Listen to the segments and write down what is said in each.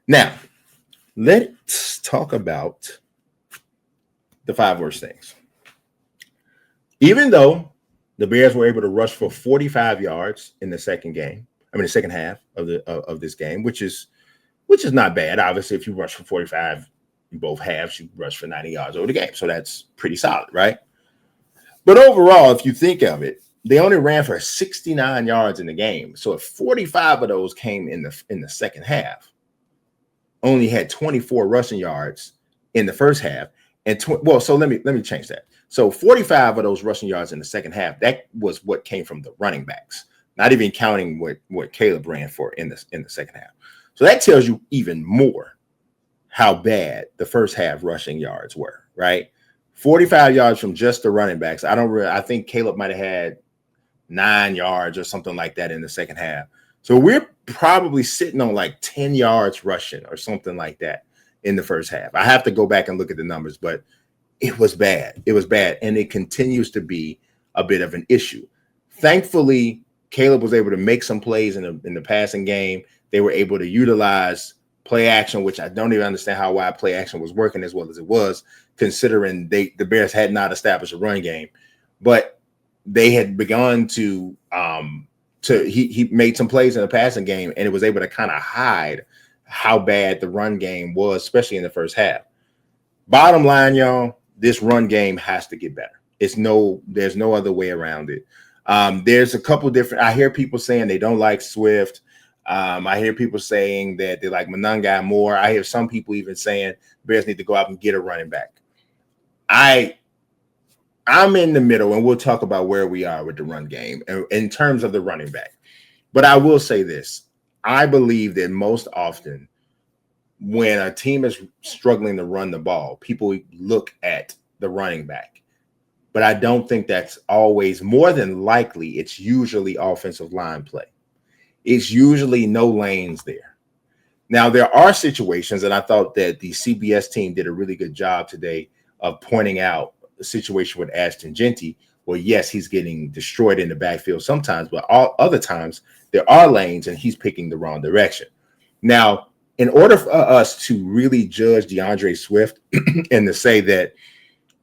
Now, let's talk about the five worst things. Even though the Bears were able to rush for 45 yards in the second game, I mean the second half of this game, which is not bad. Obviously, if you rush for 45 in both halves, you rush for 90 yards over the game. So that's pretty solid, right? But overall, if you think of it, they only ran for 69 yards in the game. So if 45 of those came in the second half, only had 24 rushing yards in the first half. So let me change that. So 45 of those rushing yards in the second half, that was what came from the running backs, not even counting what Caleb ran for in the second half. So that tells you even more how bad the first half rushing yards were, right? 45 yards from just the running backs. I think Caleb might have had 9 yards or something like that in the second half. So we're probably sitting on like 10 yards rushing or something like that in the first half. I have to go back and look at the numbers, but it was bad. It was bad. And it continues to be a bit of an issue. Thankfully, Caleb was able to make some plays in the passing game. They were able to utilize play action, which I don't even understand how wide play action was working as well as it was, considering the Bears had not established a run game. But they had begun to he made some plays in the passing game, and it was able to kind of hide how bad the run game was, especially in the first half. Bottom line, y'all, this run game has to get better. There's no other way around it. There's a couple different. I hear people saying they don't like Swift. I hear people saying that they like Monangai more. I hear some people even saying Bears need to go out and get a running back. I'm in the middle, and we'll talk about where we are with the run game in terms of the running back. But I will say this. I believe that most often when a team is struggling to run the ball, people look at the running back. But I don't think that's always. More than likely, it's usually offensive line play. It's usually no lanes there. Now, there are situations, and I thought that the CBS team did a really good job today of pointing out the situation with Ashton Jeanty, where, yes, he's getting destroyed in the backfield sometimes, but all other times there are lanes and he's picking the wrong direction. Now, in order for us to really judge DeAndre Swift and to say that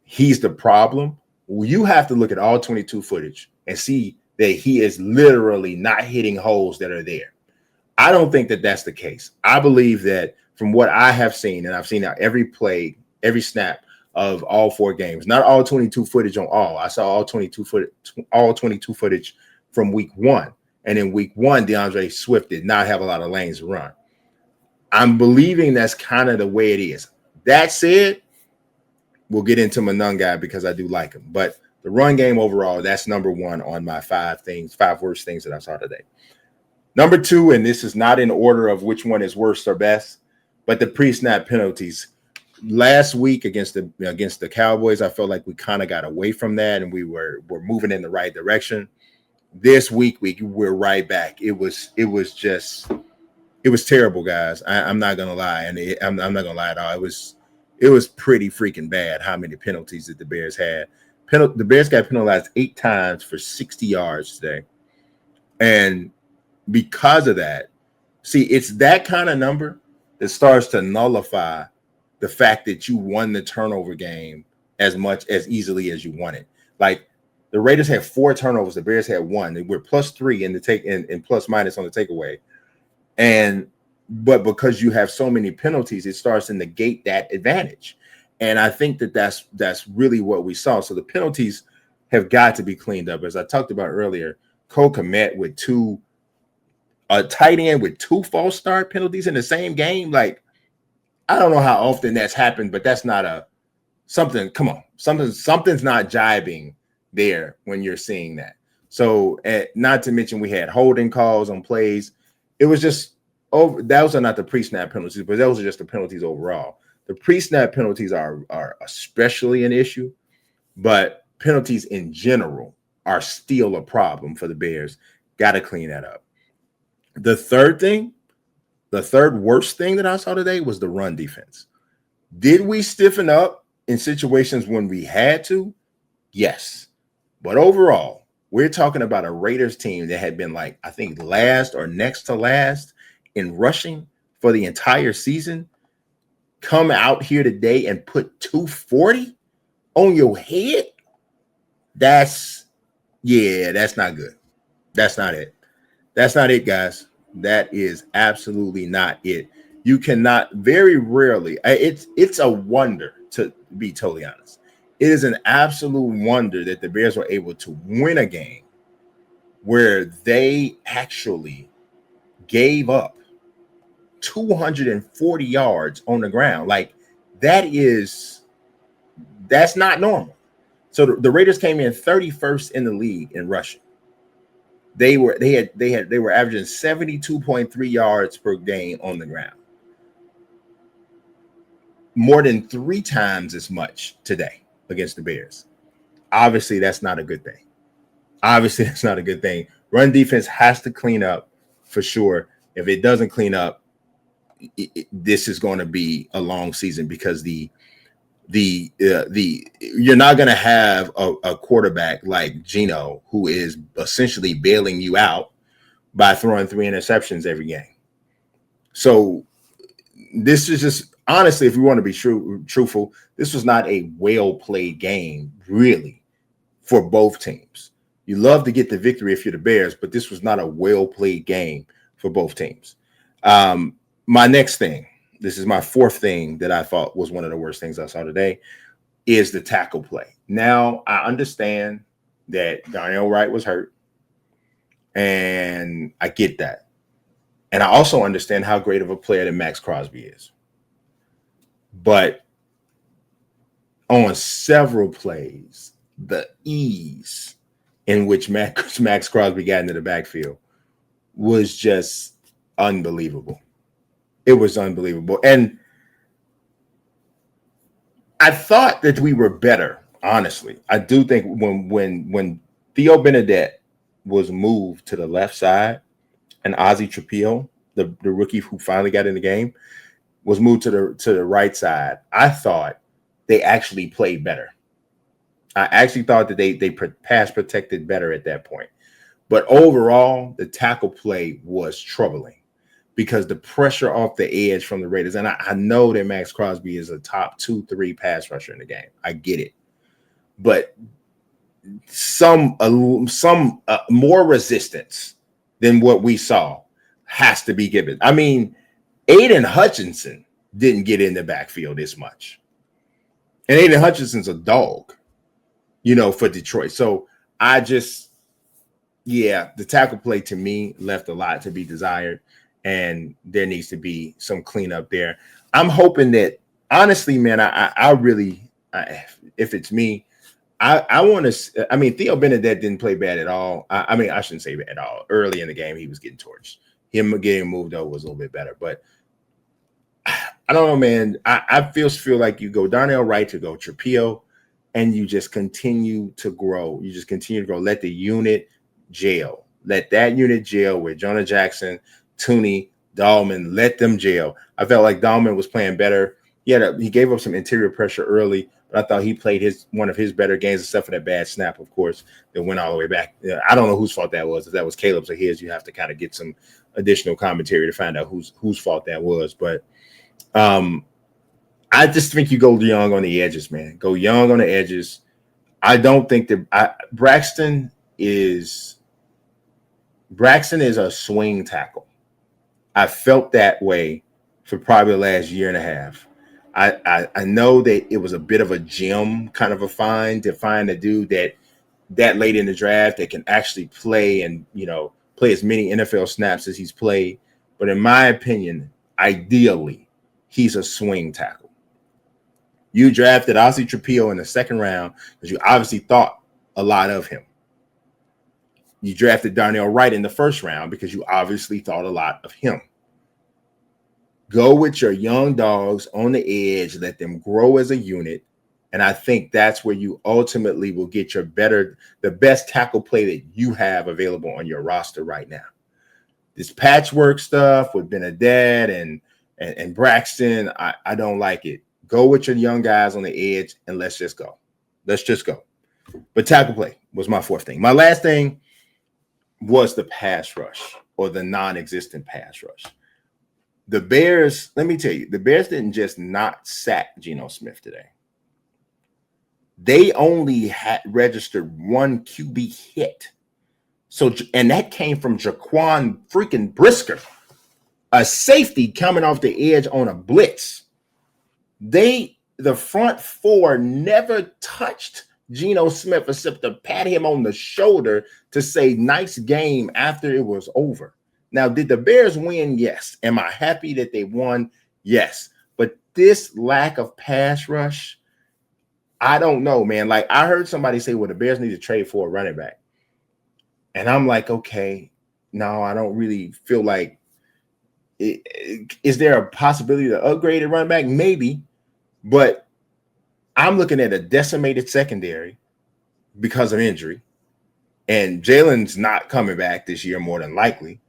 he's the problem, you have to look at all 22 footage and see that he is literally not hitting holes that are there. I don't think that that's the case. I believe that from what I have seen, and I've seen every play, every snap of all four games, not all 22 footage on all. I saw all 22 footage from week one. And in week one, DeAndre Swift did not have a lot of lanes to run. I'm believing that's kind of the way it is. That said, we'll get into Monangai because I do like him. But the run game overall, that's number one on my five worst things that I saw today. Number two, and this is not in order of which one is worst or best, but the pre-snap penalties. Last week against the Cowboys, I felt like we kind of got away from that and we're moving in the right direction. This week we're right back. It was terrible, guys. I'm not gonna lie, and I'm not gonna lie at all. It was pretty freaking bad how many penalties that the Bears had. The Bears got penalized 8 times for 60 yards today, and because of that, see, it's that kind of number that starts to nullify the fact that you won the turnover game as easily as you won it. Like the Raiders had 4 turnovers, the Bears had 1. They were +3 in the take and plus minus on the takeaway. But because you have so many penalties, it starts to negate that advantage. And I think that that's really what we saw. So the penalties have got to be cleaned up. As I talked about earlier, Cole Kmet with a tight end with 2 false start penalties in the same game. Like, I don't know how often that's happened, but that's not something. Come on, something's not jibing there when you're seeing that. So, not to mention we had holding calls on plays. It was just those are not the pre-snap penalties, but those are just the penalties overall. The pre-snap penalties are especially an issue, but penalties in general are still a problem for the Bears. Got to clean that up. The third worst thing that I saw today was the run defense. Did we stiffen up in situations when we had to? Yes. But overall, we're talking about a Raiders team that had been like, I think, last or next to last in rushing for the entire season, come out here today and put 240 on your head? That's not good. That's not it. That's not it, guys. That is absolutely not it. You cannot, very rarely, it's a wonder, to be totally honest. It is an absolute wonder that the Bears were able to win a game where they actually gave up 240 yards on the ground. Like, that's not normal. So the Raiders came in 31st in the league in rushing. They were averaging 72.3 yards per game on the ground. More than 3 times as much today against the Bears. Obviously, that's not a good thing. Run defense has to clean up for sure. If it doesn't clean up, this is going to be a long season, because you're not going to have a quarterback like Geno, who is essentially bailing you out by throwing 3 interceptions every game. So this is just, honestly, if we want to be truthful, this was not a well-played game, really, for both teams. You love to get the victory if you're the Bears, but this was not a well-played game for both teams. My next thing, this is my 4th thing that I thought was one of the worst things I saw today, is the tackle play. Now, I understand that Darnell Wright was hurt, and I get that. And I also understand how great of a player that Max Crosby is. But on several plays, the ease in which Max Crosby got into the backfield was just unbelievable. It was unbelievable. And I thought that we were better, honestly. I do think when Theo Bernadette was moved to the left side, and Ozzie Trapilo, the rookie who finally got in the game, was moved to the right side, I thought they actually played better. I actually thought that they pass protected better at that point. But overall, the tackle play was troubling, because the pressure off the edge from the Raiders, and I know that Max Crosby is a top 2-3 pass rusher in the game. I get it. But some more resistance than what we saw has to be given. I mean, Aiden Hutchinson didn't get in the backfield this much. And Aiden Hutchinson's a dog, for Detroit. So the tackle play to me left a lot to be desired, and there needs to be some cleanup there. I'm hoping that, honestly, man, I really, if it's me, I want to. I mean, Theo Bernadette didn't play bad at all. I shouldn't say at all. Early in the game, he was getting torched. Him getting moved over was a little bit better, but I don't know, man. I feel like you go Darnell Wright, to go Trapilo, and you just continue to grow. Let the unit gel. Let that unit gel with Jonah Jackson, Tooney, Dahlman. Let them gel. I felt like Dahlman was playing better. He gave up some interior pressure early, but I thought he played one of his better games, except for that bad snap, of course, that went all the way back. I don't know whose fault that was. If that was Caleb's or his, you have to kind of get some additional commentary to find out whose fault that was. But I just think you go young on the edges, man. Go young on the edges. I don't think that Braxton is a swing tackle. I felt that way for probably the last year and a half. I know that it was a bit of a gem kind of a find to find a dude that late in the draft that can actually play and play as many NFL snaps as he's played. But in my opinion, ideally, he's a swing tackle. You drafted Ozzie Trapilo in the 2nd round because you obviously thought a lot of him. You drafted Darnell Wright in the 1st round because you obviously thought a lot of him. Go with your young dogs on the edge, let them grow as a unit, and I think that's where you ultimately will get the best tackle play that you have available on your roster right now. This patchwork stuff with Bernadette and Braxton, I don't like it. Go with your young guys on the edge, and let's just go. But tackle play was my 4th thing. My last thing was the pass rush, or the non-existent pass rush. the Bears, let me tell you, the Bears didn't just not sack Geno Smith today. They only had registered one QB hit. So, and that came from Jaquan freaking Brisker, a safety coming off the edge on a blitz. The front four never touched Geno Smith except to pat him on the shoulder to say nice game after it was over. Now, did the Bears win? Yes. Am I happy that they won? Yes. But this lack of pass rush, I don't know, man. Like, I heard somebody say, well, the Bears need to trade for a running back. And I'm like, okay, no, I don't really feel like is there a possibility to upgrade a running back? Maybe. But I'm looking at a decimated secondary because of injury. And Jalen's not coming back this year more than likely.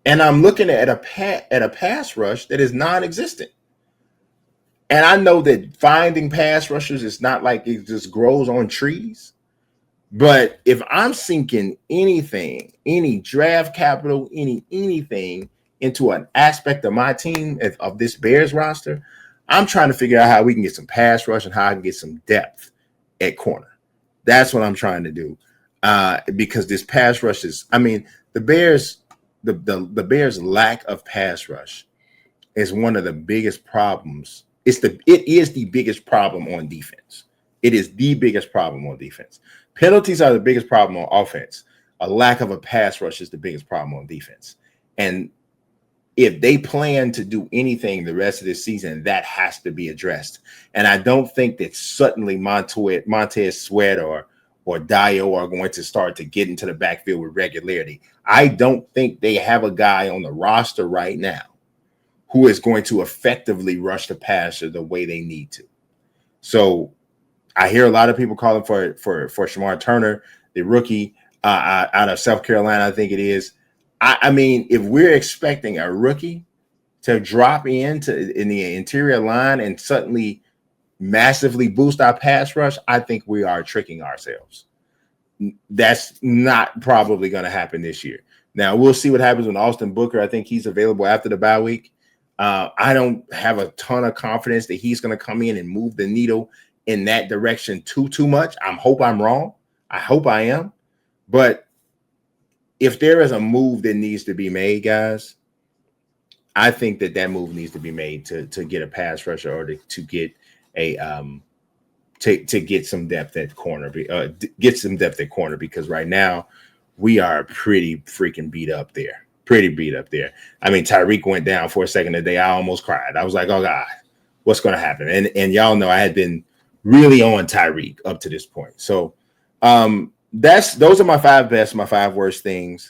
And I'm looking at a pass rush that is non-existent. And I know that finding pass rushers is not like it just grows on trees. But if I'm sinking anything, any draft capital, anything into an aspect of my team, of this Bears roster, I'm trying to figure out how we can get some pass rush and how I can get some depth at corner. That's what I'm trying to do. Because this pass rush is, I mean, the Bears, the Bears' lack of pass rush is one of the biggest problems. It is the biggest problem on defense. It is the biggest problem on defense. Penalties are the biggest problem on offense. A lack of a pass rush is the biggest problem on defense. And if they plan to do anything the rest of this season, that has to be addressed. And I don't think that suddenly Montez Sweat or Dio are going to start to get into the backfield with regularity. I don't think they have a guy on the roster right now who is going to effectively rush the passer the way they need to. So I hear a lot of people calling for Shamar Turner, the rookie out of South Carolina, I think it is. I mean, if we're expecting a rookie to drop in the interior line and suddenly massively boost our pass rush, I think we are tricking ourselves. That's not probably going to happen this year. Now, we'll see what happens with Austin Booker. I think he's available after the bye week. I don't have a ton of confidence that he's going to come in and move the needle in that direction too much. I hope I'm wrong. I hope I am. But if there is a move that needs to be made, guys, I think that move needs to be made to get a pass rusher or to get a to get some depth at corner. Because right now we are pretty freaking beat up there. I mean, Tyreek went down for a second today. I almost cried. I was like, oh God, what's going to happen? And y'all know I had been really on Tyreek up to this point. So those are my five best, my five worst things.